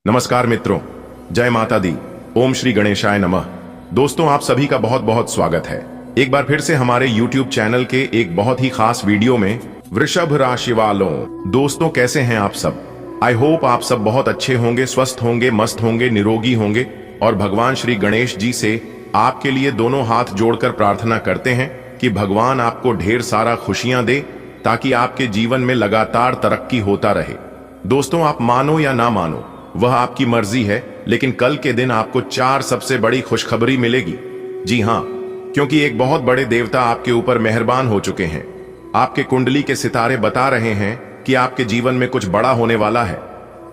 नमस्कार मित्रों, जय माता दी। ओम श्री गणेशाय नमः। दोस्तों, आप सभी का बहुत बहुत स्वागत है एक बार फिर से हमारे YouTube चैनल के एक बहुत ही खास वीडियो में। वृषभ राशि वालों, दोस्तों कैसे हैं आप सब? आई होप आप सब बहुत अच्छे होंगे, स्वस्थ होंगे, मस्त होंगे, निरोगी होंगे। और भगवान श्री गणेश जी से आपके लिए दोनों हाथ जोड़कर प्रार्थना करते हैं कि भगवान आपको ढेर सारा खुशियां दे, ताकि आपके जीवन में लगातार तरक्की होता रहे। दोस्तों, आप मानो या ना मानो, वह आपकी मर्जी है, लेकिन कल के दिन आपको 4 सबसे बड़ी खुशखबरी मिलेगी। जी हां, क्योंकि एक बहुत बड़े देवता आपके ऊपर मेहरबान हो चुके हैं। आपके कुंडली के सितारे बता रहे हैं कि आपके जीवन में कुछ बड़ा होने वाला है।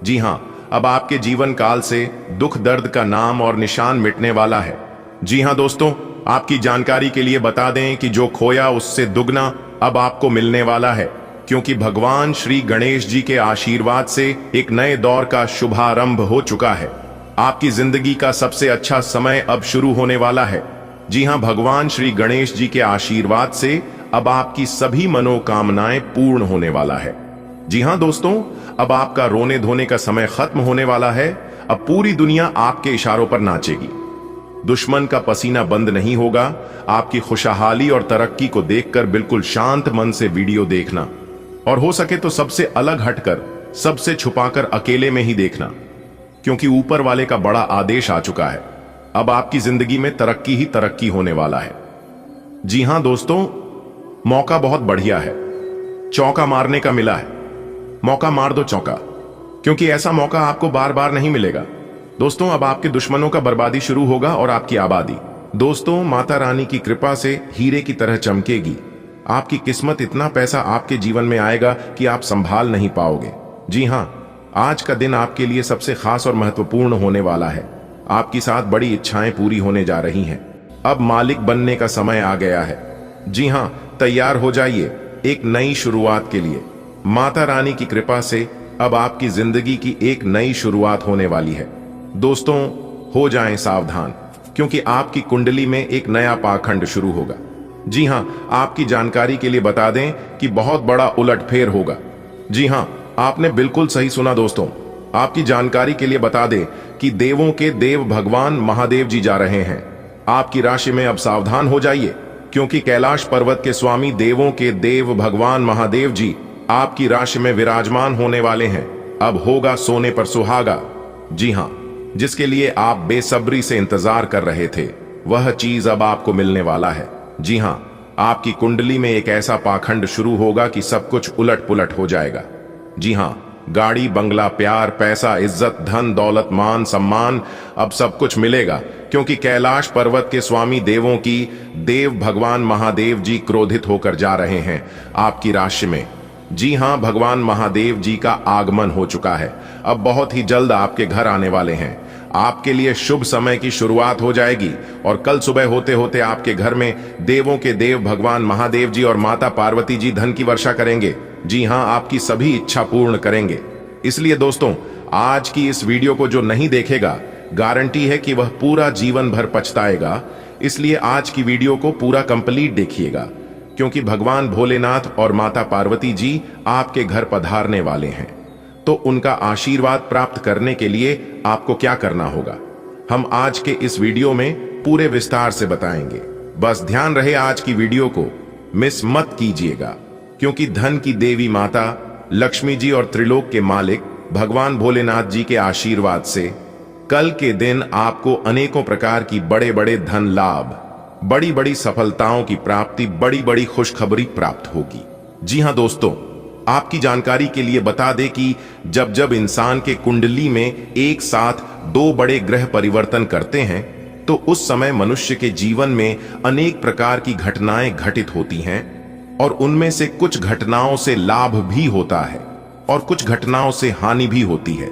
जी हां, अब आपके जीवन काल से दुख दर्द का नाम और निशान मिटने वाला है। जी हां दोस्तों, आपकी जानकारी के लिए बता दें कि जो खोया उससे दुगना अब आपको मिलने वाला है, क्योंकि भगवान श्री गणेश जी के आशीर्वाद से एक नए दौर का शुभारंभ हो चुका है। आपकी जिंदगी का सबसे अच्छा समय अब शुरू होने वाला है। जी हां, भगवान श्री गणेश जी के आशीर्वाद से अब आपकी सभी मनोकामनाएं पूर्ण होने वाला है। जी हां दोस्तों, अब आपका रोने धोने का समय खत्म होने वाला है। अब पूरी दुनिया आपके इशारों पर नाचेगी। दुश्मन का पसीना बंद नहीं होगा। आपकी खुशहाली और तरक्की को देखकर बिल्कुल शांत मन से वीडियो देखना, और हो सके तो सबसे अलग हटकर, सबसे छुपाकर अकेले में ही देखना, क्योंकि ऊपर वाले का बड़ा आदेश आ चुका है। अब आपकी जिंदगी में तरक्की ही तरक्की होने वाला है। जी हां दोस्तों, मौका बहुत बढ़िया है। चौका मारने का मिला है। मौका मार दो चौका, क्योंकि ऐसा मौका आपको बार बार नहीं मिलेगा। दोस्तों, अब आपके दुश्मनों का बर्बादी शुरू होगा और आपकी आबादी, दोस्तों, माता रानी की कृपा से हीरे की तरह चमकेगी। आपकी किस्मत, इतना पैसा आपके जीवन में आएगा कि आप संभाल नहीं पाओगे। जी हां, आज का दिन आपके लिए सबसे खास और महत्वपूर्ण होने वाला है। आपकी साथ बड़ी इच्छाएं पूरी होने जा रही हैं। अब मालिक बनने का समय आ गया है। जी हां, तैयार हो जाइए एक नई शुरुआत के लिए। माता रानी की कृपा से अब आपकी जिंदगी की एक नई शुरुआत होने वाली है। दोस्तों, हो जाएं सावधान, क्योंकि आपकी कुंडली में एक नया पाखंड शुरू होगा। जी हां, आपकी जानकारी के लिए बता दें कि बहुत बड़ा उलटफेर होगा। जी हां, आपने बिल्कुल सही सुना दोस्तों। आपकी जानकारी के लिए बता दें कि देवों के देव भगवान महादेव जी जा रहे हैं आपकी राशि में। अब सावधान हो जाइए, क्योंकि कैलाश पर्वत के स्वामी देवों के देव भगवान महादेव जी आपकी राशि में विराजमान होने वाले हैं। अब होगा सोने पर सुहागा। जी हां, जिसके लिए आप बेसब्री से इंतजार कर रहे थे, वह चीज अब आपको मिलने वाला है। जी हां, आपकी कुंडली में एक ऐसा पाखंड शुरू होगा कि सब कुछ उलट पुलट हो जाएगा। जी हां, गाड़ी, बंगला, प्यार, पैसा, इज्जत, धन, दौलत, मान, सम्मान, अब सब कुछ मिलेगा, क्योंकि कैलाश पर्वत के स्वामी देवों की देव भगवान महादेव जी क्रोधित होकर जा रहे हैं आपकी राशि में। जी हां, भगवान महादेव जी का आगमन हो चुका है। अब बहुत ही जल्द आपके घर आने वाले हैं। आपके लिए शुभ समय की शुरुआत हो जाएगी, और कल सुबह होते होते आपके घर में देवों के देव भगवान महादेव जी और माता पार्वती जी धन की वर्षा करेंगे। जी हां, आपकी सभी इच्छा पूर्ण करेंगे। इसलिए दोस्तों, आज की इस वीडियो को जो नहीं देखेगा, गारंटी है कि वह पूरा जीवन भर पछताएगा। इसलिए आज की वीडियो को पूरा कंप्लीट देखिएगा, क्योंकि भगवान भोलेनाथ और माता पार्वती जी आपके घर पधारने वाले हैं। तो उनका आशीर्वाद प्राप्त करने के लिए आपको क्या करना होगा, हम आज के इस वीडियो में पूरे विस्तार से बताएंगे। बस ध्यान रहे, आज की वीडियो को मिस मत कीजिएगा, क्योंकि धन की देवी माता लक्ष्मी जी और त्रिलोक के मालिक भगवान भोलेनाथ जी के आशीर्वाद से कल के दिन आपको अनेकों प्रकार की बड़े बड़े धन लाभ, बड़ी बड़ी सफलताओं की प्राप्ति, बड़ी बड़ी खुशखबरी प्राप्त होगी। जी हां दोस्तों, आपकी जानकारी के लिए बता दें कि जब जब इंसान के कुंडली में एक साथ 2 बड़े ग्रह परिवर्तन करते हैं, तो उस समय मनुष्य के जीवन में अनेक प्रकार की घटनाएं घटित होती हैं, और उनमें से कुछ घटनाओं से लाभ भी होता है और कुछ घटनाओं से हानि भी होती है।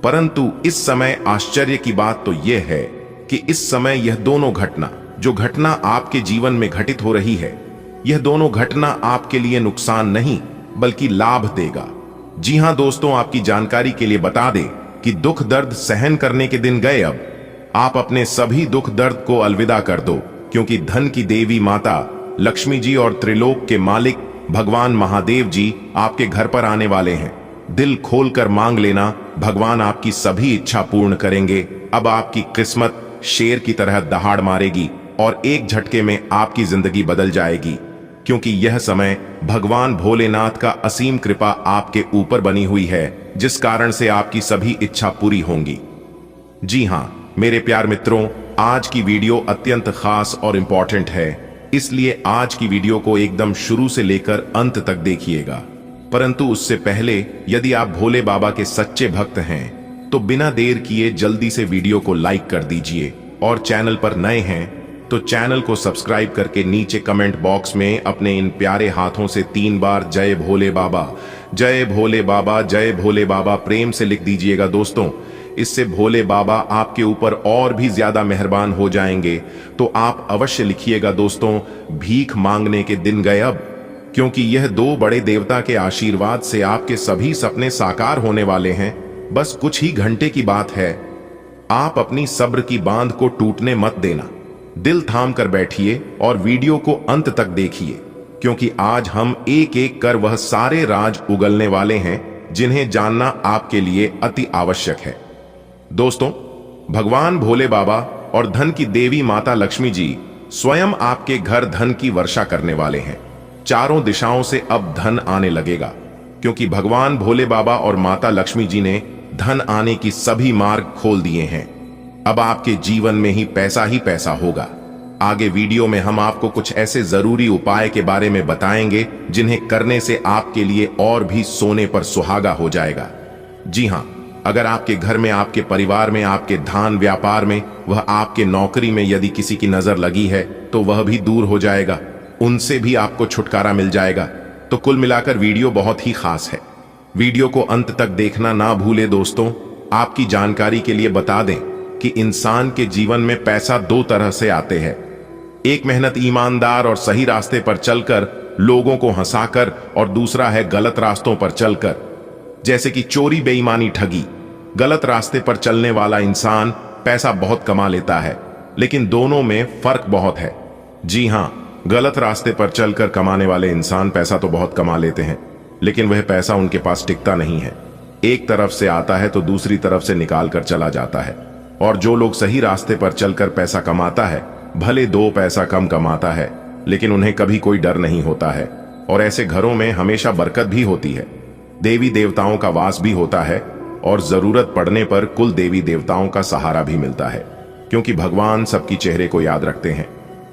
परंतु इस समय आश्चर्य की बात तो यह है कि इस समय यह दोनों घटना, जो घटना आपके जीवन में घटित हो रही है, यह दोनों घटना आपके लिए नुकसान नहीं बल्कि लाभ देगा। जी हां दोस्तों, आपकी जानकारी के लिए बता दें कि दुख दर्द सहन करने के दिन गए। अब आप अपने सभी दुख दर्द को अलविदा कर दो, क्योंकि धन की देवी माता लक्ष्मी जी और त्रिलोक के मालिक भगवान महादेव जी आपके घर पर आने वाले हैं। दिल खोलकर मांग लेना, भगवान आपकी सभी इच्छा पूर्ण करेंगे। अब आपकी किस्मत शेर की तरह दहाड़ मारेगी और एक झटके में आपकी जिंदगी बदल जाएगी, क्योंकि यह समय भगवान भोलेनाथ का असीम कृपा आपके ऊपर बनी हुई है, जिस कारण से आपकी सभी इच्छा पूरी होंगी। जी हां मेरे प्यार मित्रों, आज की वीडियो अत्यंत खास और इंपॉर्टेंट है, इसलिए आज की वीडियो को एकदम शुरू से लेकर अंत तक देखिएगा। परंतु उससे पहले यदि आप भोले बाबा के सच्चे भक्त हैं तो बिना देर किए जल्दी से वीडियो को लाइक कर दीजिए, और चैनल पर नए हैं तो चैनल को सब्सक्राइब करके नीचे कमेंट बॉक्स में अपने इन प्यारे हाथों से 3 बार जय भोले बाबा, जय भोले बाबा, जय भोले बाबा प्रेम से लिख दीजिएगा दोस्तों। इससे भोले बाबा आपके ऊपर और भी ज्यादा मेहरबान हो जाएंगे। तो आप अवश्य लिखिएगा दोस्तों, भीख मांगने के दिन गए अब, क्योंकि यह 2 बड़े देवता के आशीर्वाद से आपके सभी सपने साकार होने वाले हैं। बस कुछ ही घंटे की बात है। आप अपनी सब्र की बांध को टूटने मत देना, दिल थाम कर बैठिए और वीडियो को अंत तक देखिए, क्योंकि आज हम एक एक कर वह सारे राज उगलने वाले हैं जिन्हें जानना आपके लिए अति आवश्यक है। दोस्तों, भगवान भोले बाबा और धन की देवी माता लक्ष्मी जी स्वयं आपके घर धन की वर्षा करने वाले हैं। चारों दिशाओं से अब धन आने लगेगा, क्योंकि भगवान भोले बाबा और माता लक्ष्मी जी ने धन आने की सभी मार्ग खोल दिए हैं। अब आपके जीवन में ही पैसा होगा। आगे वीडियो में हम आपको कुछ ऐसे जरूरी उपाय के बारे में बताएंगे जिन्हें करने से आपके लिए और भी सोने पर सुहागा हो जाएगा। जी हां, अगर आपके घर में, आपके परिवार में, आपके धान व्यापार में, वह आपके नौकरी में यदि किसी की नजर लगी है तो वह भी दूर हो जाएगा, उनसे भी आपको छुटकारा मिल जाएगा। तो कुल मिलाकर वीडियो बहुत ही खास है। वीडियो को अंत तक देखना ना भूले दोस्तों। आपकी जानकारी के लिए बता दें कि इंसान के जीवन में पैसा 2 तरह से आते हैं। एक मेहनत ईमानदार और सही रास्ते पर चलकर लोगों को हंसाकर, और दूसरा है गलत रास्तों पर चलकर, जैसे कि चोरी, बेईमानी, ठगी। गलत रास्ते पर चलने वाला इंसान पैसा बहुत कमा लेता है, लेकिन दोनों में फर्क बहुत है। जी हां, गलत रास्ते पर चलकर कमाने वाले इंसान पैसा तो बहुत कमा लेते हैं, लेकिन वह पैसा उनके पास टिकता नहीं है। एक तरफ से आता है तो दूसरी तरफ से निकाल कर चला जाता है। और जो लोग सही रास्ते पर चलकर पैसा कमाता है, भले 2 पैसा कम कमाता है, लेकिन उन्हें कभी कोई डर नहीं होता है, और ऐसे घरों में हमेशा बरकत भी होती है, देवी देवताओं का वास भी होता है, और जरूरत पड़ने पर कुल देवी देवताओं का सहारा भी मिलता है, क्योंकि भगवान सबकी चेहरे को याद रखते हैं।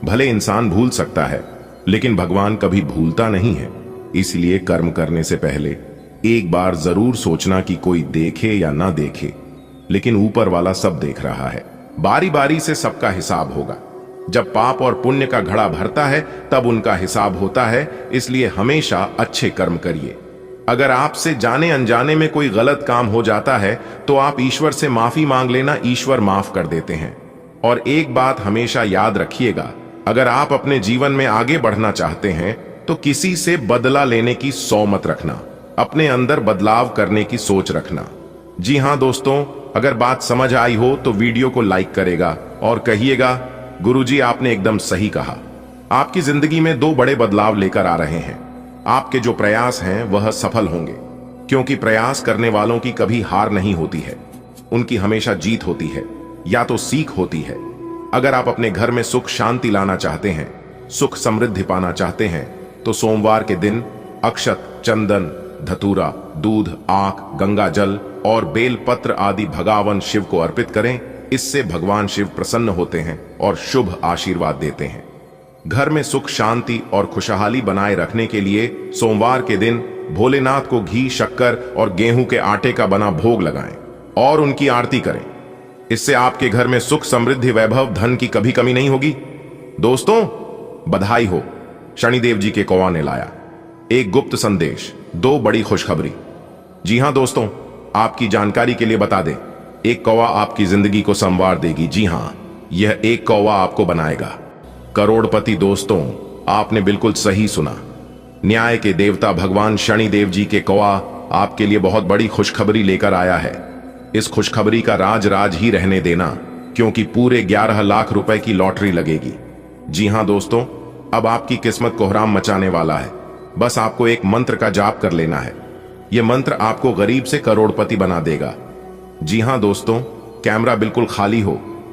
भले इंसान भूल सकता है, लेकिन भगवान कभी भूलता नहीं है। इसलिए कर्म करने से पहले एक बार जरूर सोचना कि कोई देखे या ना देखे, लेकिन ऊपर वाला सब देख रहा है। बारी बारी से सबका हिसाब होगा। जब पाप और पुण्य का घड़ा भरता है तब उनका हिसाब होता है। इसलिए हमेशा अच्छे कर्म करिए। अगर आपसे जाने अनजाने में कोई गलत काम हो जाता है तो आप ईश्वर से माफी मांग लेना, ईश्वर माफ कर देते हैं। और एक बात हमेशा याद रखिएगा, अगर आप अपने जीवन में आगे बढ़ना चाहते हैं तो किसी से बदला लेने की सौ मत रखना, अपने अंदर बदलाव करने की सोच रखना। जी हां दोस्तों, अगर बात समझ आई हो तो वीडियो को लाइक करेगा और कहिएगा, गुरुजी आपने एकदम सही कहा। आपकी जिंदगी में 2 बड़े बदलाव लेकर आ रहे हैं। आपके जो प्रयास हैं वह सफल होंगे, क्योंकि प्रयास करने वालों की कभी हार नहीं होती है, उनकी हमेशा जीत होती है, या तो सीख होती है। अगर आप अपने घर में सुख शांति लाना चाहते हैं, सुख समृद्धि पाना चाहते हैं, तो सोमवार के दिन अक्षत, चंदन, धतूरा, दूध, आक, गंगा जल और बेल पत्र आदि भगवान शिव को अर्पित करें। इससे भगवान शिव प्रसन्न होते हैं और शुभ आशीर्वाद देते हैं। घर में सुख शांति और खुशहाली बनाए रखने के लिए सोमवार के दिन भोलेनाथ को घी, शक्कर और गेहूं के आटे का बना भोग लगाएं और उनकी आरती करें। इससे आपके घर में सुख, समृद्धि, वैभव, धन की कभी कमी नहीं होगी। दोस्तों, बधाई हो, शनिदेव जी के कौवा ने लाया एक गुप्त संदेश, 2 बड़ी खुशखबरी। जी हां दोस्तों, आपकी जानकारी के लिए बता दें, एक कौवा आपकी जिंदगी को संवार देगी। जी हां, यह एक कौवा आपको बनाएगा करोड़पति। दोस्तों, आपने बिल्कुल सही सुना। न्याय के देवता भगवान शनिदेव जी के कौवा आपके लिए बहुत बड़ी खुशखबरी लेकर आया है। इस खुशखबरी का राज राज ही रहने देना, क्योंकि पूरे 11 लाख रुपए की लॉटरी लगेगी। जी हां दोस्तों, अब आपकी किस्मत कोहराम मचाने वाला है। बस आपको एक मंत्र का जाप कर लेना है। यह मंत्र आपको गरीब से करोड़पति बना देगा। जी हां दोस्तों, कैमरा बिल्कुल खाली हो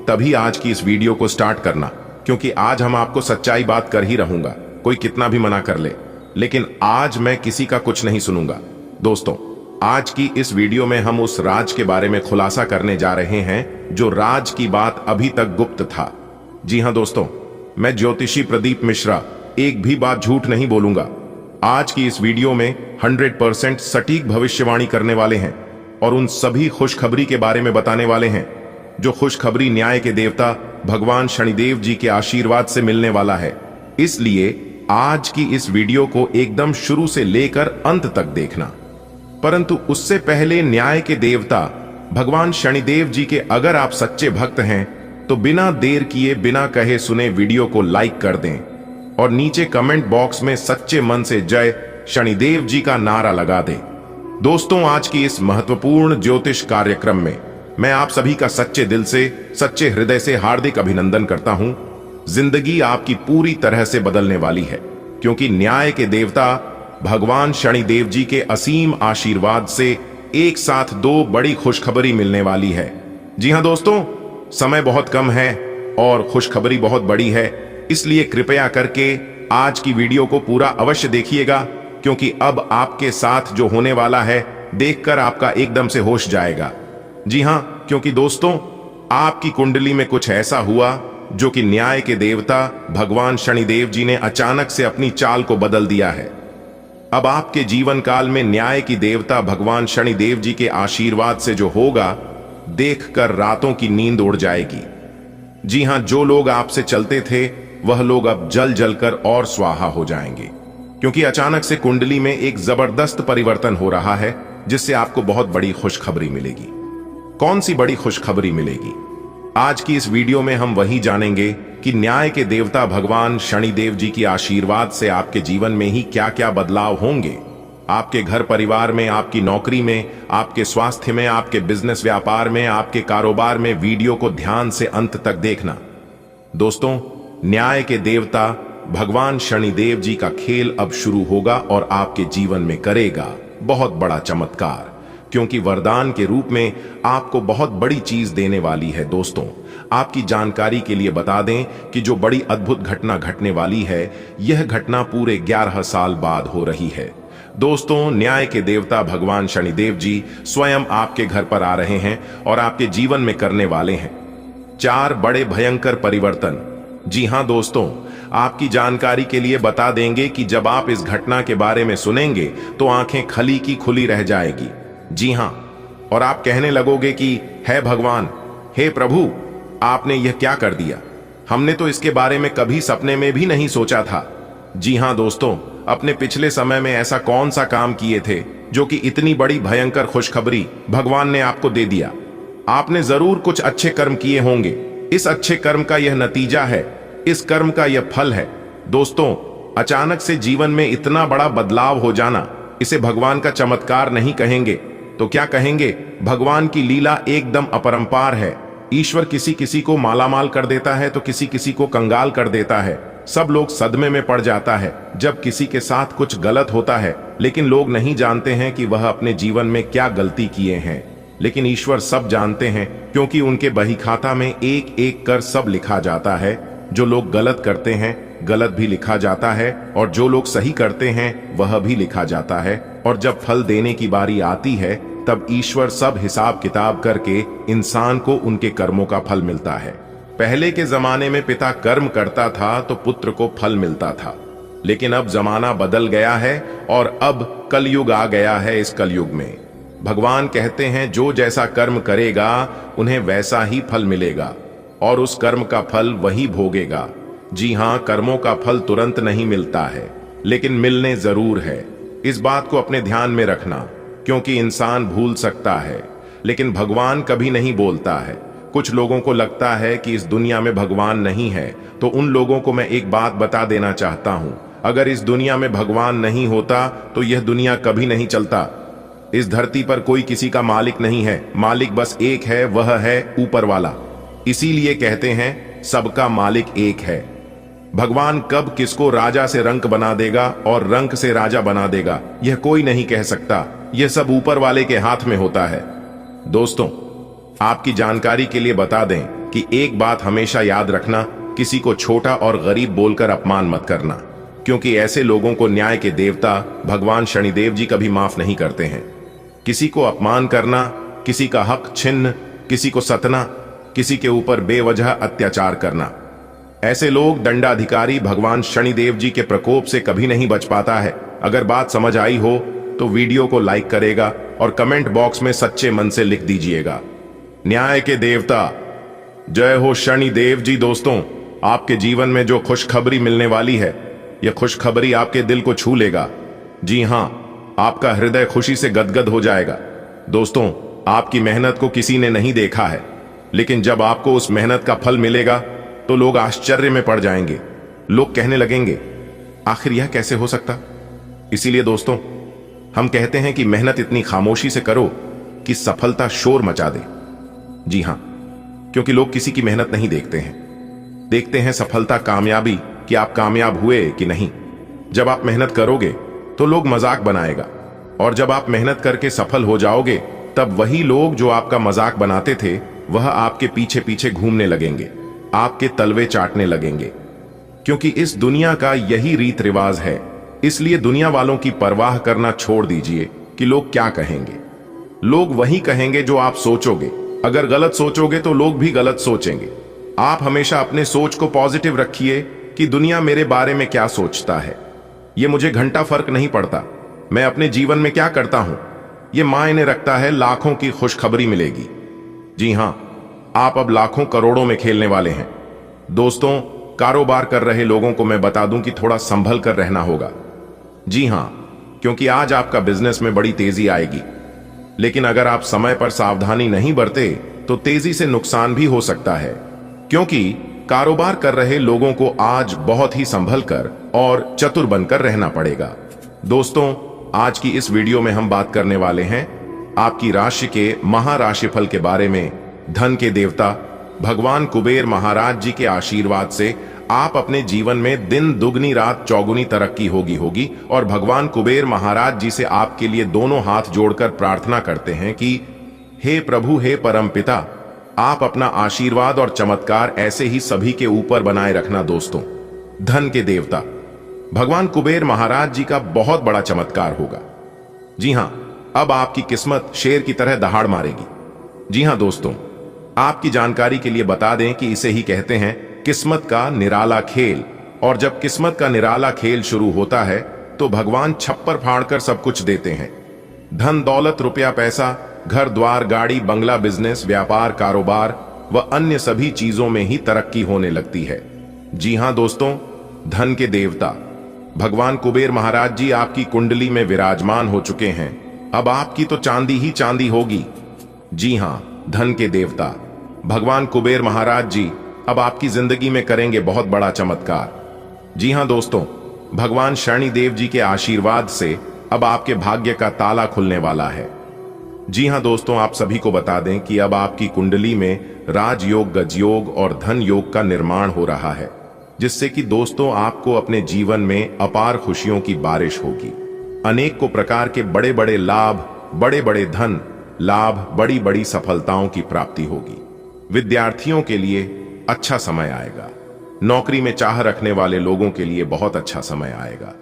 तभी आज की इस वीडियो को स्टार्ट करना, क्योंकि आज हम आपको सच्चाई बात कर ही रहूंगा, कोई कितना भी मना कर ले, लेकिन आज मैं किसी का कुछ नहीं सुनूंगा। दोस्तों, आज की इस वीडियो में हम उस राज के बारे में खुलासा करने जा रहे हैं जो राज की बात अभी तक गुप्त था। जी हां दोस्तों, मैं ज्योतिषी प्रदीप मिश्रा एक भी बात झूठ नहीं बोलूंगा। आज की इस वीडियो में 100% सटीक भविष्यवाणी करने वाले हैं और उन सभी खुशखबरी के बारे में बताने वाले हैं जो खुशखबरी न्याय के देवता भगवान शनिदेव जी के आशीर्वाद से मिलने वाला है। इसलिए आज की इस वीडियो को एकदम शुरू से लेकर अंत तक देखना। परंतु उससे पहले न्याय के देवता भगवान शनिदेव जी के अगर आप सच्चे भक्त हैं तो बिना देर किए बिना कहे सुने वीडियो को लाइक कर दें और नीचे कमेंट बॉक्स में सच्चे मन से जय शनिदेव जी का नारा लगा दें। दोस्तों, आज की इस महत्वपूर्ण ज्योतिष कार्यक्रम में मैं आप सभी का सच्चे दिल से, सच्चे हृदय से हार्दिक अभिनंदन करता हूं। जिंदगी आपकी पूरी तरह से बदलने वाली है, क्योंकि न्याय के देवता भगवान शनिदेव जी के असीम आशीर्वाद से एक साथ दो बड़ी खुशखबरी मिलने वाली है। जी हां दोस्तों, समय बहुत कम है और खुशखबरी बहुत बड़ी है, इसलिए कृपया करके आज की वीडियो को पूरा अवश्य देखिएगा, क्योंकि अब आपके साथ जो होने वाला है देखकर आपका एकदम से होश जाएगा। जी हां, क्योंकि दोस्तों, आपकी कुंडली में कुछ ऐसा हुआ जो कि न्याय के देवता भगवान शनिदेव जी ने अचानक से अपनी चाल को बदल दिया है। अब आपके जीवन काल में न्याय की देवता भगवान शनिदेव जी के आशीर्वाद से जो होगा, देखकर रातों की नींद उड़ जाएगी। जी हां, जो लोग आपसे चलते थे वह लोग अब जल जलकर और स्वाहा हो जाएंगे, क्योंकि अचानक से कुंडली में एक जबरदस्त परिवर्तन हो रहा है, जिससे आपको बहुत बड़ी खुशखबरी मिलेगी। कौन सी बड़ी खुशखबरी मिलेगी? आज की इस वीडियो में हम वही जानेंगे कि न्याय के देवता भगवान शनिदेव जी की आशीर्वाद से आपके जीवन में ही क्या क्या बदलाव होंगे। आपके घर परिवार में, आपकी नौकरी में, आपके स्वास्थ्य में, आपके बिजनेस व्यापार में, आपके कारोबार में। वीडियो को ध्यान से अंत तक देखना। दोस्तों, न्याय के देवता भगवान शनिदेव जी का खेल अब शुरू होगा और आपके जीवन में करेगा बहुत बड़ा चमत्कार, क्योंकि वरदान के रूप में आपको बहुत बड़ी चीज देने वाली है। दोस्तों, आपकी जानकारी के लिए बता दें कि जो बड़ी अद्भुत घटना घटने वाली है, यह घटना पूरे 11 साल बाद हो रही है। दोस्तों, न्याय के देवता भगवान शनिदेव जी स्वयं आपके घर पर आ रहे हैं और आपके जीवन में करने वाले हैं 4 बड़े भयंकर परिवर्तन। जी हां दोस्तों, आपकी जानकारी के लिए बता देंगे कि जब आप इस घटना के बारे में सुनेंगे तो आंखें खली की खुली रह जाएगी। जी हां, और आप कहने लगोगे कि हे भगवान, हे प्रभु, आपने यह क्या कर दिया? हमने तो इसके बारे में कभी सपने में भी नहीं सोचा था। जी हां दोस्तों, अपने पिछले समय में ऐसा कौन सा काम किए थे जो कि इतनी बड़ी भयंकर खुशखबरी भगवान ने आपको दे दिया? आपने जरूर कुछ अच्छे कर्म किए होंगे। इस अच्छे कर्म का यह नतीजा है, इस कर्म का यह फल है। दोस्तों, अचानक से जीवन में इतना बड़ा बदलाव हो जाना, इसे भगवान का चमत्कार नहीं कहेंगे तो क्या कहेंगे? भगवान की लीला एकदम अपरंपार है। ईश्वर किसी किसी को मालामाल कर देता है तो किसी किसी को कंगाल कर देता है। सब लोग सदमे में पड़ जाता है जब किसी के साथ कुछ गलत होता है, लेकिन लोग नहीं जानते हैं कि वह अपने जीवन में क्या गलती किए हैं। लेकिन ईश्वर सब जानते हैं, क्योंकि उनके बही खाता में एक एक कर सब लिखा जाता है। जो लोग गलत करते हैं गलत भी लिखा जाता है, और जो लोग सही करते हैं वह भी लिखा जाता है। और जब फल देने की बारी आती है तब ईश्वर सब हिसाब किताब करके इंसान को उनके कर्मों का फल मिलता है। पहले के जमाने में पिता कर्म करता था तो पुत्र को फल मिलता था, लेकिन अब जमाना बदल गया है और अब कलयुग आ गया है। इस कलयुग में भगवान कहते हैं जो जैसा कर्म करेगा उन्हें वैसा ही फल मिलेगा और उस कर्म का फल वही भोगेगा। जी हां, कर्मों का फल तुरंत नहीं मिलता है, लेकिन मिलने जरूर है। इस बात को अपने ध्यान में रखना, क्योंकि इंसान भूल सकता है लेकिन भगवान कभी नहीं बोलता है। कुछ लोगों को लगता है कि इस दुनिया में भगवान नहीं है, तो उन लोगों को मैं एक बात बता देना चाहता हूं, अगर इस दुनिया में भगवान नहीं होता तो यह दुनिया कभी नहीं चलता। इस धरती पर कोई किसी का मालिक नहीं है, मालिक बस एक है, वह है ऊपर वाला। इसीलिए कहते हैं सबका मालिक एक है। भगवान कब किसको राजा से रंक बना देगा और रंक से राजा बना देगा, यह कोई नहीं कह सकता। यह सब ऊपर वाले के हाथ में होता है। दोस्तों, आपकी जानकारी के लिए बता दें कि एक बात हमेशा याद रखना, किसी को छोटा और गरीब बोलकर अपमान मत करना, क्योंकि ऐसे लोगों को न्याय के देवता भगवान शनिदेव जी कभी माफ नहीं करते हैं। किसी को अपमान करना, किसी का हक छीनना, किसी को सतना, किसी के ऊपर बेवजह अत्याचार करना, ऐसे लोग दंडाधिकारी भगवान शनिदेव जी के प्रकोप से कभी नहीं बच पाता है। अगर बात समझ आई हो तो वीडियो को लाइक करेगा और कमेंट बॉक्स में सच्चे मन से लिख दीजिएगा, न्याय के देवता जय हो शनिदेव जी। दोस्तों, आपके जीवन में जो खुशखबरी मिलने वाली है, यह खुशखबरी आपके दिल को छू लेगा। जी हां, आपका हृदय खुशी से गदगद हो जाएगा। दोस्तों, आपकी मेहनत को किसी ने नहीं देखा है, लेकिन जब आपको उस मेहनत का फल मिलेगा तो लोग आश्चर्य में पड़ जाएंगे। लोग कहने लगेंगे, आखिर यह कैसे हो सकता। इसीलिए दोस्तों, हम कहते हैं कि मेहनत इतनी खामोशी से करो कि सफलता शोर मचा दे। जी हां, क्योंकि लोग किसी की मेहनत नहीं देखते हैं, देखते हैं सफलता, कामयाबी, कि आप कामयाब हुए कि नहीं। जब आप मेहनत करोगे तो लोग मजाक बनाएगा, और जब आप मेहनत करके सफल हो जाओगे तब वही लोग जो आपका मजाक बनाते थे वह आपके पीछे पीछे घूमने लगेंगे, आपके तलवे चाटने लगेंगे, क्योंकि इस दुनिया का यही रीत रिवाज है। इसलिए दुनिया वालों की परवाह करना छोड़ दीजिए कि लोग क्या कहेंगे। लोग वही कहेंगे जो आप सोचोगे। अगर गलत सोचोगे तो लोग भी गलत सोचेंगे। आप हमेशा अपने सोच को पॉजिटिव रखिए कि दुनिया मेरे बारे में क्या सोचता है, यह मुझे घंटा फर्क नहीं पड़ता। मैं अपने जीवन में क्या करता हूं, यह मायने रखता है। लाखों की खुशखबरी मिलेगी। जी हां, आप अब लाखों करोड़ों में खेलने वाले हैं। दोस्तों, कारोबार कर रहे लोगों को मैं बता दूं कि थोड़ा संभल कर रहना होगा। जी हां, क्योंकि आज आपका बिजनेस में बड़ी तेजी आएगी, लेकिन अगर आप समय पर सावधानी नहीं बरते तो तेजी से नुकसान भी हो सकता है। क्योंकि कारोबार कर रहे लोगों को आज बहुत ही संभल कर और चतुर बनकर रहना पड़ेगा। दोस्तों, आज की इस वीडियो में हम बात करने वाले हैं आपकी राशि के महाराशिफल के बारे में। धन के देवता भगवान कुबेर महाराज जी के आशीर्वाद से आप अपने जीवन में दिन दुगनी रात चौगुनी तरक्की होगी और भगवान कुबेर महाराज जी से आपके लिए दोनों हाथ जोड़कर प्रार्थना करते हैं कि हे प्रभु, हे परमपिता, आप अपना आशीर्वाद और चमत्कार ऐसे ही सभी के ऊपर बनाए रखना। दोस्तों, धन के देवता भगवान कुबेर महाराज जी का बहुत बड़ा चमत्कार होगा। जी हां, अब आपकी किस्मत शेर की तरह दहाड़ मारेगी। जी हां दोस्तों, आपकी जानकारी के लिए बता दें कि इसे ही कहते हैं किस्मत का निराला खेल। और जब किस्मत का निराला खेल शुरू होता है तो भगवान छप्पर फाड़कर सब कुछ देते हैं। धन दौलत, रुपया पैसा, घर द्वार, गाड़ी बंगला, बिजनेस, व्यापार, कारोबार व अन्य सभी चीजों में ही तरक्की होने लगती है। जी हां दोस्तों, धन के देवता भगवान कुबेर महाराज जी आपकी कुंडली में विराजमान हो चुके हैं। अब आपकी तो चांदी ही चांदी होगी। जी हां, धन के देवता भगवान कुबेर महाराज जी अब आपकी जिंदगी में करेंगे बहुत बड़ा चमत्कार। जी हां दोस्तों, भगवान शनिदेव जी के आशीर्वाद से अब आपके भाग्य का ताला खुलने वाला है। जी हां दोस्तों, आप सभी को बता दें कि अब आपकी कुंडली में राजयोग, गजयोग और धन योग का निर्माण हो रहा है, जिससे कि दोस्तों आपको अपने जीवन में अपार खुशियों की बारिश होगी। अनेक को प्रकार के बड़े बड़े लाभ, बड़े बड़े धन लाभ, बड़ी बड़ी सफलताओं की प्राप्ति होगी। विद्यार्थियों के लिए अच्छा समय आएगा। नौकरी में चाह रखने वाले लोगों के लिए बहुत अच्छा समय आएगा।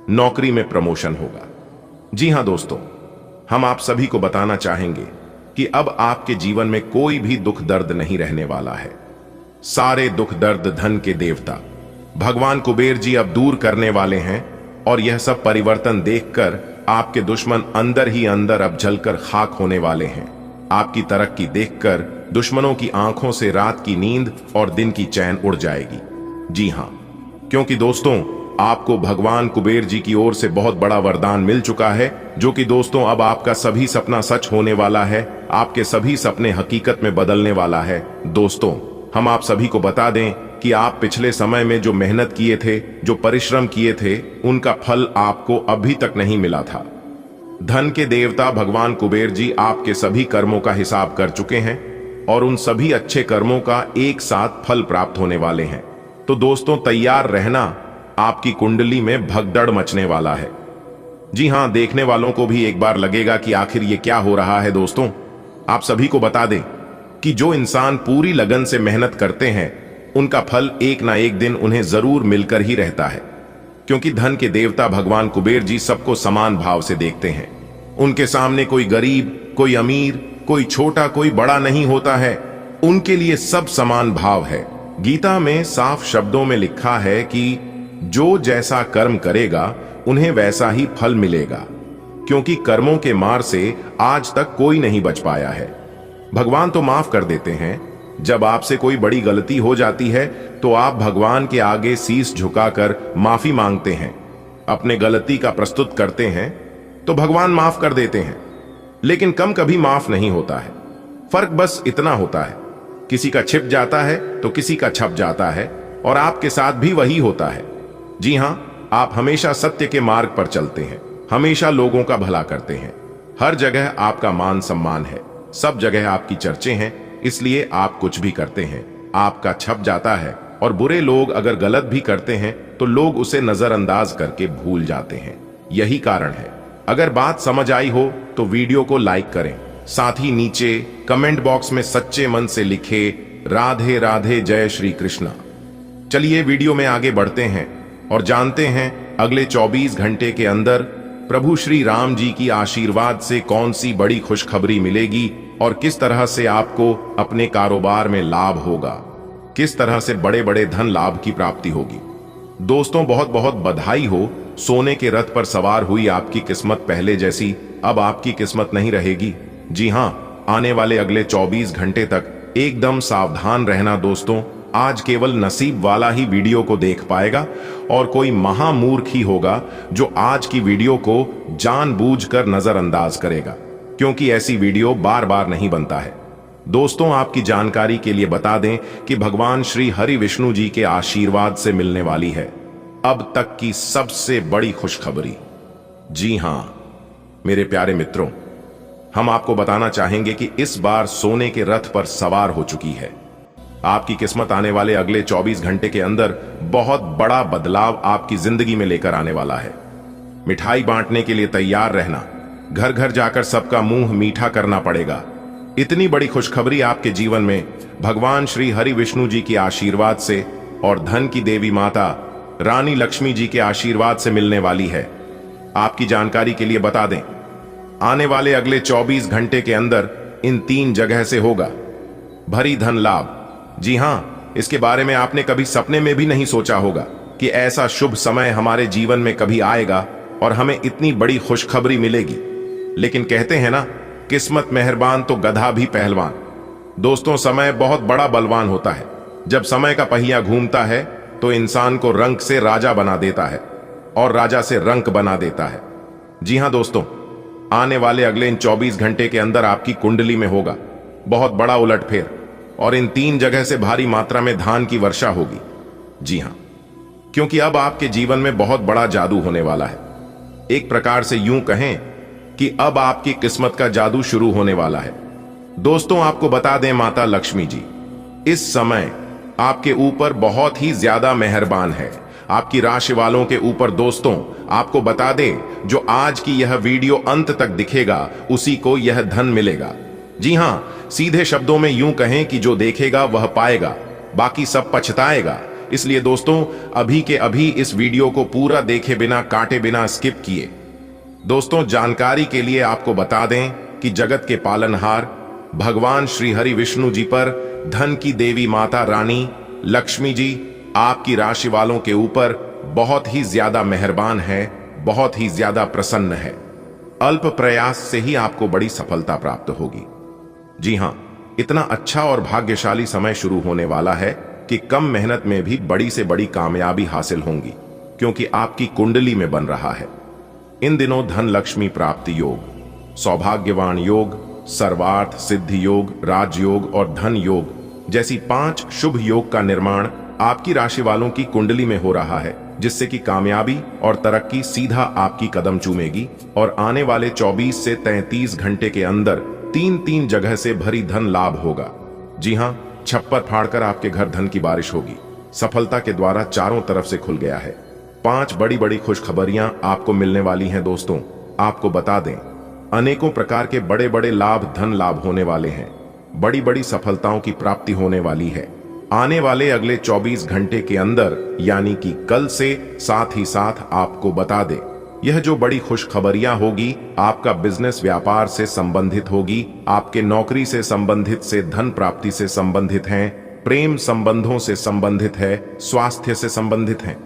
नौकरी में प्रमोशन होगा। जी हां दोस्तों, हम आप सभी को बताना चाहेंगे कि अब आपके जीवन में कोई भी दुख दर्द नहीं रहने वाला है। सारे दुख दर्द धन के देवता भगवान कुबेर जी अब दूर करने वाले हैं, और यह सब परिवर्तन देखकर आपके दुश्मन अंदर ही अंदर अब जलकर खाक होने वाले हैं। आपकी तरक्की देखकर दुश्मनों की आंखों से रात की नींद और दिन की चैन उड़ जाएगी। जी हां, क्योंकि दोस्तों आपको भगवान कुबेर जी की ओर से बहुत बड़ा वरदान मिल चुका है, जो कि दोस्तों अब आपका सभी सपना सच होने वाला है। आपके सभी सपने हकीकत में बदलने वाला है। दोस्तों, हम आप सभी को बता दें कि आप पिछले समय में जो मेहनत किए थे, जो परिश्रम किए थे, उनका फल आपको अभी तक नहीं मिला था। धन के देवता भगवान कुबेर जी आपके सभी कर्मों का हिसाब कर चुके हैं और उन सभी अच्छे कर्मों का एक साथ फल प्राप्त होने वाले हैं। तो दोस्तों, तैयार रहना, आपकी कुंडली में भगदड़ मचने वाला है। जी हां, देखने वालों को भी एक बार लगेगा कि आखिर ये क्या हो रहा है। दोस्तों, आप सभी को बता दें कि जो इंसान पूरी लगन से मेहनत करते हैं उनका फल एक ना एक दिन उन्हें जरूर मिलकर ही रहता है, क्योंकि धन के देवता भगवान कुबेर जी सबको समान भाव से देखते हैं। उनके सामने कोई गरीब, कोई अमीर, कोई छोटा, कोई बड़ा नहीं होता है। उनके लिए सब समान भाव है। गीता में साफ शब्दों में लिखा है कि जो जैसा कर्म करेगा उन्हें वैसा ही फल मिलेगा, क्योंकि कर्मों के मार से आज तक कोई नहीं बच पाया है। भगवान तो माफ कर देते हैं। जब आपसे कोई बड़ी गलती हो जाती है तो आप भगवान के आगे शीश झुकाकर माफी मांगते हैं, अपने गलती का प्रस्तुत करते हैं तो भगवान माफ कर देते हैं। लेकिन कम कभी माफ नहीं होता है। फर्क बस इतना होता है, किसी का छिप जाता है तो किसी का छप जाता है, और आपके साथ भी वही होता है। जी हां, आप हमेशा सत्य के मार्ग पर चलते हैं, हमेशा लोगों का भला करते हैं। हर जगह आपका मान सम्मान है, सब जगह आपकी चर्चे हैं, इसलिए आप कुछ भी करते हैं आपका छप जाता है। और बुरे लोग अगर गलत भी करते हैं तो लोग उसे नजरअंदाज करके भूल जाते हैं। यही कारण है। अगर बात समझ आई हो तो वीडियो को लाइक करें, साथ ही नीचे कमेंट बॉक्स में सच्चे मन से लिखे राधे राधे जय श्री कृष्णा। चलिए वीडियो में आगे बढ़ते हैं और जानते हैं अगले 24 घंटे के अंदर प्रभु श्री राम जी की आशीर्वाद से कौन सी बड़ी खुशखबरी मिलेगी और किस तरह से आपको अपने कारोबार में लाभ होगा, किस तरह से बड़े बड़े धन लाभ की प्राप्ति होगी। दोस्तों, बहुत बहुत बधाई हो। सोने के रथ पर सवार हुई आपकी किस्मत पहले जैसी अब आपकी किस्मत नहीं रहेगी। जी हां, आने वाले अगले 24 घंटे तक एकदम सावधान रहना दोस्तों। आज केवल नसीब वाला ही वीडियो को देख पाएगा और कोई महामूर्ख ही होगा जो आज की वीडियो को जानबूझकर नजरअंदाज करेगा, क्योंकि ऐसी वीडियो बार बार नहीं बनता है। दोस्तों, आपकी जानकारी के लिए बता दें कि भगवान श्री हरि विष्णु जी के आशीर्वाद से मिलने वाली है अब तक की सबसे बड़ी खुशखबरी। जी हां मेरे प्यारे मित्रों, हम आपको बताना चाहेंगे कि इस बार सोने के रथ पर सवार हो चुकी है। आपकी किस्मत आने वाले अगले 24 घंटे के अंदर बहुत बड़ा बदलाव आपकी जिंदगी में लेकर आने वाला है। मिठाई बांटने के लिए तैयार रहना, घर घर जाकर सबका मुंह मीठा करना पड़ेगा। इतनी बड़ी खुशखबरी आपके जीवन में भगवान श्री हरि विष्णु जी के आशीर्वाद से और धन की देवी माता रानी लक्ष्मी जी के आशीर्वाद से मिलने वाली है। आपकी जानकारी के लिए बता दें, आने वाले अगले 24 घंटे के अंदर इन 3 जगह से होगा भरी धन लाभ। जी हां, इसके बारे में आपने कभी सपने में भी नहीं सोचा होगा कि ऐसा शुभ समय हमारे जीवन में कभी आएगा और हमें इतनी बड़ी खुशखबरी मिलेगी। लेकिन कहते हैं ना, किस्मत मेहरबान तो गधा भी पहलवान। दोस्तों, समय बहुत बड़ा बलवान होता है। जब समय का पहिया घूमता है तो इंसान को रंक से राजा बना देता है और राजा से रंक बना देता है। जी हां दोस्तों, आने वाले अगले इन 24 घंटे के अंदर आपकी कुंडली में होगा बहुत बड़ा उलटफेर और इन 3 जगह से भारी मात्रा में धान की वर्षा होगी। जी हां, क्योंकि अब आपके जीवन में बहुत बड़ा जादू होने वाला है। एक प्रकार से यूं कहें कि अब आपकी किस्मत का जादू शुरू होने वाला है। दोस्तों, आपको बता दें, माता लक्ष्मी जी इस समय आपके ऊपर बहुत ही ज्यादा मेहरबान है, आपकी राशि वालों के ऊपर। दोस्तों, आपको बता दें, जो आज की यह वीडियो अंत तक दिखेगा उसी को यह धन मिलेगा। जी हां, सीधे शब्दों में यूं कहें कि जो देखेगा वह पाएगा, बाकी सब पछताएगा। इसलिए दोस्तों, अभी के अभी इस वीडियो को पूरा देखे बिना, काटे बिना, स्किप किए। दोस्तों, जानकारी के लिए आपको बता दें कि जगत के पालनहार भगवान श्री हरि विष्णु जी पर धन की देवी माता रानी लक्ष्मी जी आपकी राशि वालों के ऊपर बहुत ही ज्यादा मेहरबान है, बहुत ही ज्यादा प्रसन्न है। अल्प प्रयास से ही आपको बड़ी सफलता प्राप्त होगी। जी हां, इतना अच्छा और भाग्यशाली समय शुरू होने वाला है कि कम मेहनत में भी बड़ी से बड़ी कामयाबी हासिल होंगी, क्योंकि आपकी कुंडली में बन रहा है इन दिनों धन लक्ष्मी प्राप्ति योग, सौभाग्यवान योग, सर्वार्थ सिद्धि योग, राजयोग और धन योग जैसी 5 शुभ योग का निर्माण आपकी राशि वालों की कुंडली में हो रहा है, जिससे कि कामयाबी और तरक्की सीधा आपकी कदम चूमेगी और आने वाले 24 से 33 घंटे के अंदर 3 जगह से भरी धन लाभ होगा। जी हां, छप्पर फाड़कर आपके घर धन की बारिश होगी। सफलता के द्वारा चारों तरफ से खुल गया है। 5 बड़ी बड़ी खुशखबरियां आपको मिलने वाली हैं दोस्तों। आपको बता दें, अनेकों प्रकार के बड़े बड़े लाभ, धन लाभ होने वाले हैं। बड़ी बड़ी सफलताओं की प्राप्ति होने वाली है आने वाले अगले 24 घंटे के अंदर, यानी कि कल से। साथ ही साथ आपको बता दें, यह जो बड़ी खुशखबरियां होगी आपका बिजनेस व्यापार से संबंधित होगी, आपके नौकरी से संबंधित से धन प्राप्ति से संबंधित हैं, प्रेम संबंधों से संबंधित है, स्वास्थ्य से संबंधित है,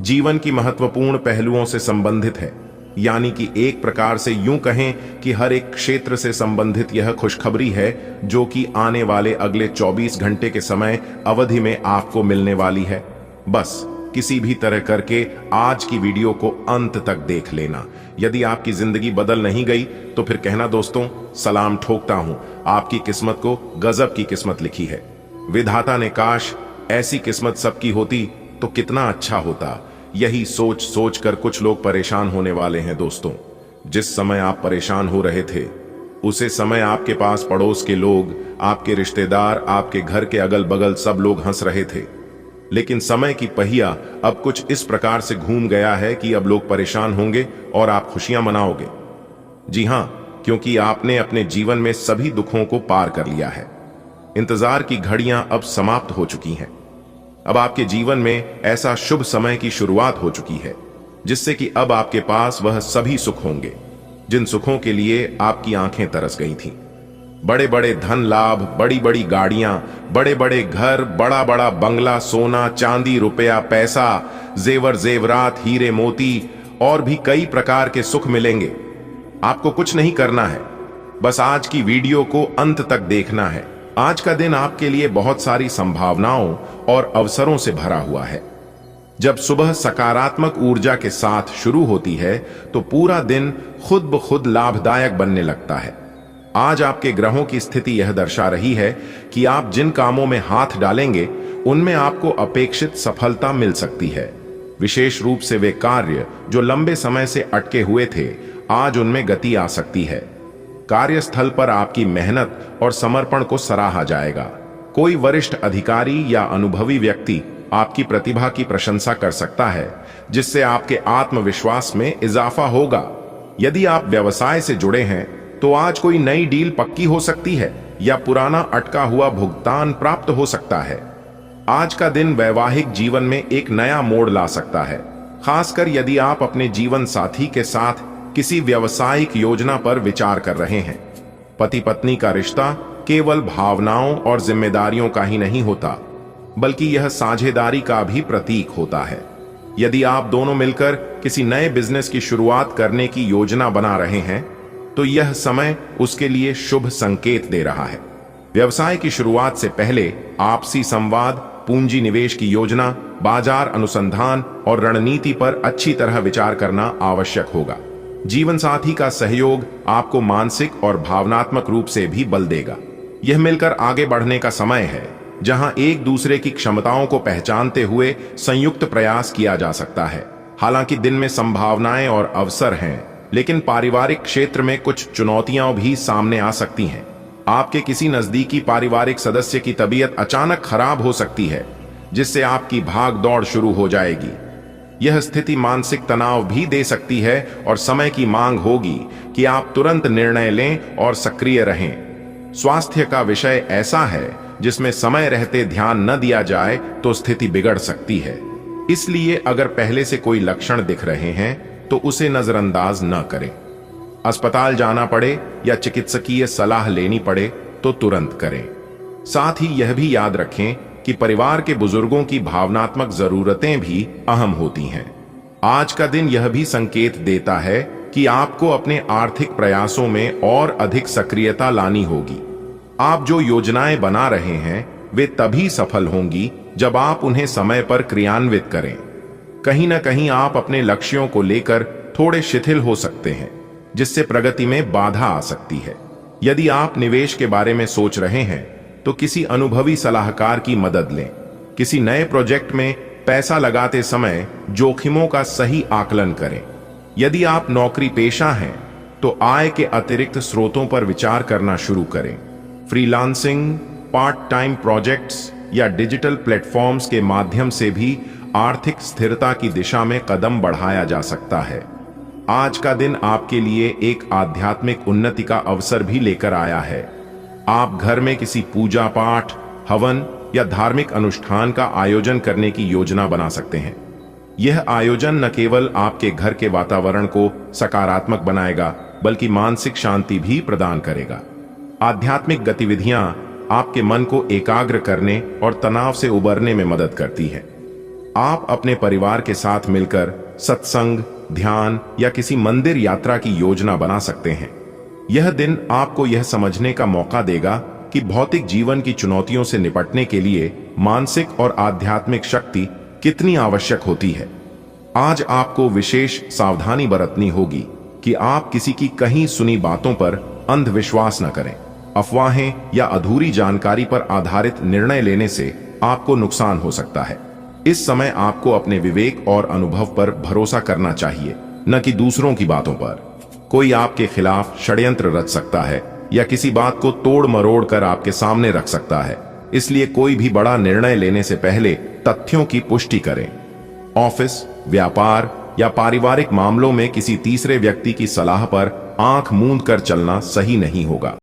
जीवन की महत्वपूर्ण पहलुओं से संबंधित है। यानी कि एक प्रकार से यूं कहें कि हर एक क्षेत्र से संबंधित यह खुशखबरी है जो कि आने वाले अगले 24 घंटे के समय अवधि में आपको मिलने वाली है। बस किसी भी तरह करके आज की वीडियो को अंत तक देख लेना। यदि आपकी जिंदगी बदल नहीं गई तो फिर कहना दोस्तों, सलाम ठोकता हूं, आपकी किस्मत को गजब की किस्मत लिखी है। विधाता ने काश ऐसी किस्मत सबकी होती तो कितना अच्छा होता। यही सोच सोच कर कुछ लोग परेशान होने वाले हैं दोस्तों। जिस समय आप परेशान हो रहे थे उसे समय आपके पास पड़ोस के लोग, आपके रिश्तेदार, आपके घर के अगल बगल सब लोग हंस रहे थे। लेकिन समय की पहिया अब कुछ इस प्रकार से घूम गया है कि अब लोग परेशान होंगे और आप खुशियां मनाओगे। जी हां, क्योंकि आपने अपने जीवन में सभी दुखों को पार कर लिया है। इंतजार की घड़ियां अब समाप्त हो चुकी हैं। अब आपके जीवन में ऐसा शुभ समय की शुरुआत हो चुकी है जिससे कि अब आपके पास वह सभी सुख होंगे जिन सुखों के लिए आपकी आंखें तरस गई थीं। बड़े बड़े धन लाभ, बड़ी बड़ी गाड़ियां, बड़े बड़े घर, बड़ा बड़ा बंगला, सोना चांदी, रुपया पैसा, जेवर जेवरात, हीरे मोती और भी कई प्रकार के सुख मिलेंगे। आपको कुछ नहीं करना है, बस आज की वीडियो को अंत तक देखना है। आज का दिन आपके लिए बहुत सारी संभावनाओं और अवसरों से भरा हुआ है। जब सुबह सकारात्मक ऊर्जा के साथ शुरू होती है तो पूरा दिन खुद ब खुद लाभदायक बनने लगता है। आज आपके ग्रहों की स्थिति यह दर्शा रही है कि आप जिन कामों में हाथ डालेंगे उनमें आपको अपेक्षित सफलता मिल सकती है। विशेष रूप से वे कार्य जो लंबे समय से अटके हुए थे, आज उनमें गति आ सकती है। कार्यस्थल पर आपकी मेहनत और समर्पण को सराहा जाएगा। कोई वरिष्ठ अधिकारी या अनुभवी व्यक्ति आपकी प्रतिभा की प्रशंसा कर सकता है, जिससे आपके आत्मविश्वास में इजाफा होगा। यदि आप व्यवसाय से जुड़े हैं तो आज कोई नई डील पक्की हो सकती है या पुराना अटका हुआ भुगतान प्राप्त हो सकता है। आज का दिन वैवाहिक जीवन में एक नया मोड़ ला सकता है, खासकर यदि आप अपने जीवन साथी के साथ किसी व्यावसायिक योजना पर विचार कर रहे हैं। पति पत्नी का रिश्ता केवल भावनाओं और जिम्मेदारियों का ही नहीं होता, बल्कि यह साझेदारी का भी प्रतीक होता है। यदि आप दोनों मिलकर किसी नए बिजनेस की शुरुआत करने की योजना बना रहे हैं तो यह समय उसके लिए शुभ संकेत दे रहा है। व्यवसाय की शुरुआत से पहले आपसी संवाद, पूंजी निवेश की योजना, बाजार अनुसंधान और रणनीति पर अच्छी तरह विचार करना आवश्यक होगा। जीवन साथी का सहयोग आपको मानसिक और भावनात्मक रूप से भी बल देगा। यह मिलकर आगे बढ़ने का समय है, जहां एक दूसरे की क्षमताओं को पहचानते हुए संयुक्त प्रयास किया जा सकता है। हालांकि दिन में संभावनाएं और अवसर हैं, लेकिन पारिवारिक क्षेत्र में कुछ चुनौतियां भी सामने आ सकती हैं। आपके किसी नजदीकी पारिवारिक सदस्य की तबीयत अचानक खराब हो सकती है, जिससे आपकी भाग दौड़ शुरू हो जाएगी। यह स्थिति मानसिक तनाव भी दे सकती है और समय की मांग होगी कि आप तुरंत निर्णय लें और सक्रिय रहें। स्वास्थ्य का विषय ऐसा है जिसमें समय रहते ध्यान न दिया जाए तो स्थिति बिगड़ सकती है। इसलिए अगर पहले से कोई लक्षण दिख रहे हैं तो उसे नजरअंदाज न करें। अस्पताल जाना पड़े या चिकित्सकीय सलाह लेनी पड़े तो तुरंत करें। साथ ही यह भी याद रखें कि परिवार के बुजुर्गों की भावनात्मक जरूरतें भी अहम होती हैं। आज का दिन यह भी संकेत देता है कि आपको अपने आर्थिक प्रयासों में और अधिक सक्रियता लानी होगी। आप जो योजनाएं बना रहे हैं वे तभी सफल होंगी जब आप उन्हें समय पर क्रियान्वित करें। कहीं ना कहीं आप अपने लक्ष्यों को लेकर थोड़े शिथिल हो सकते हैं, जिससे प्रगति में बाधा आ सकती है। यदि आप निवेश के बारे में सोच रहे हैं तो किसी अनुभवी सलाहकार की मदद लें। किसी नए प्रोजेक्ट में पैसा लगाते समय जोखिमों का सही आकलन करें। यदि आप नौकरी पेशा हैं तो आय के अतिरिक्त स्रोतों पर विचार करना शुरू करें। फ्रीलांसिंग, पार्ट टाइम प्रोजेक्ट्स या डिजिटल प्लेटफॉर्म्स के माध्यम से भी आर्थिक स्थिरता की दिशा में कदम बढ़ाया जा सकता है। आज का दिन आपके लिए एक आध्यात्मिक उन्नति का अवसर भी लेकर आया है। आप घर में किसी पूजा पाठ, हवन या धार्मिक अनुष्ठान का आयोजन करने की योजना बना सकते हैं। यह आयोजन न केवल आपके घर के वातावरण को सकारात्मक बनाएगा, बल्कि मानसिक शांति भी प्रदान करेगा। आध्यात्मिक गतिविधियां आपके मन को एकाग्र करने और तनाव से उबरने में मदद करती है। आप अपने परिवार के साथ मिलकर सत्संग, ध्यान या किसी मंदिर यात्रा की योजना बना सकते हैं। यह दिन आपको यह समझने का मौका देगा कि भौतिक जीवन की चुनौतियों से निपटने के लिए मानसिक और आध्यात्मिक शक्ति कितनी आवश्यक होती है। आज आपको विशेष सावधानी बरतनी होगी कि आप किसी की कहीं सुनी बातों पर अंधविश्वास न करें। अफवाहें या अधूरी जानकारी पर आधारित निर्णय लेने से आपको नुकसान हो सकता है। इस समय आपको अपने विवेक और अनुभव पर भरोसा करना चाहिए, न कि दूसरों की बातों पर। कोई आपके खिलाफ षड्यंत्र रच सकता है या किसी बात को तोड़ मरोड़ कर आपके सामने रख सकता है। इसलिए कोई भी बड़ा निर्णय लेने से पहले तथ्यों की पुष्टि करें। ऑफिस, व्यापार या पारिवारिक मामलों में किसी तीसरे व्यक्ति की सलाह पर आंख मूंद कर चलना सही नहीं होगा।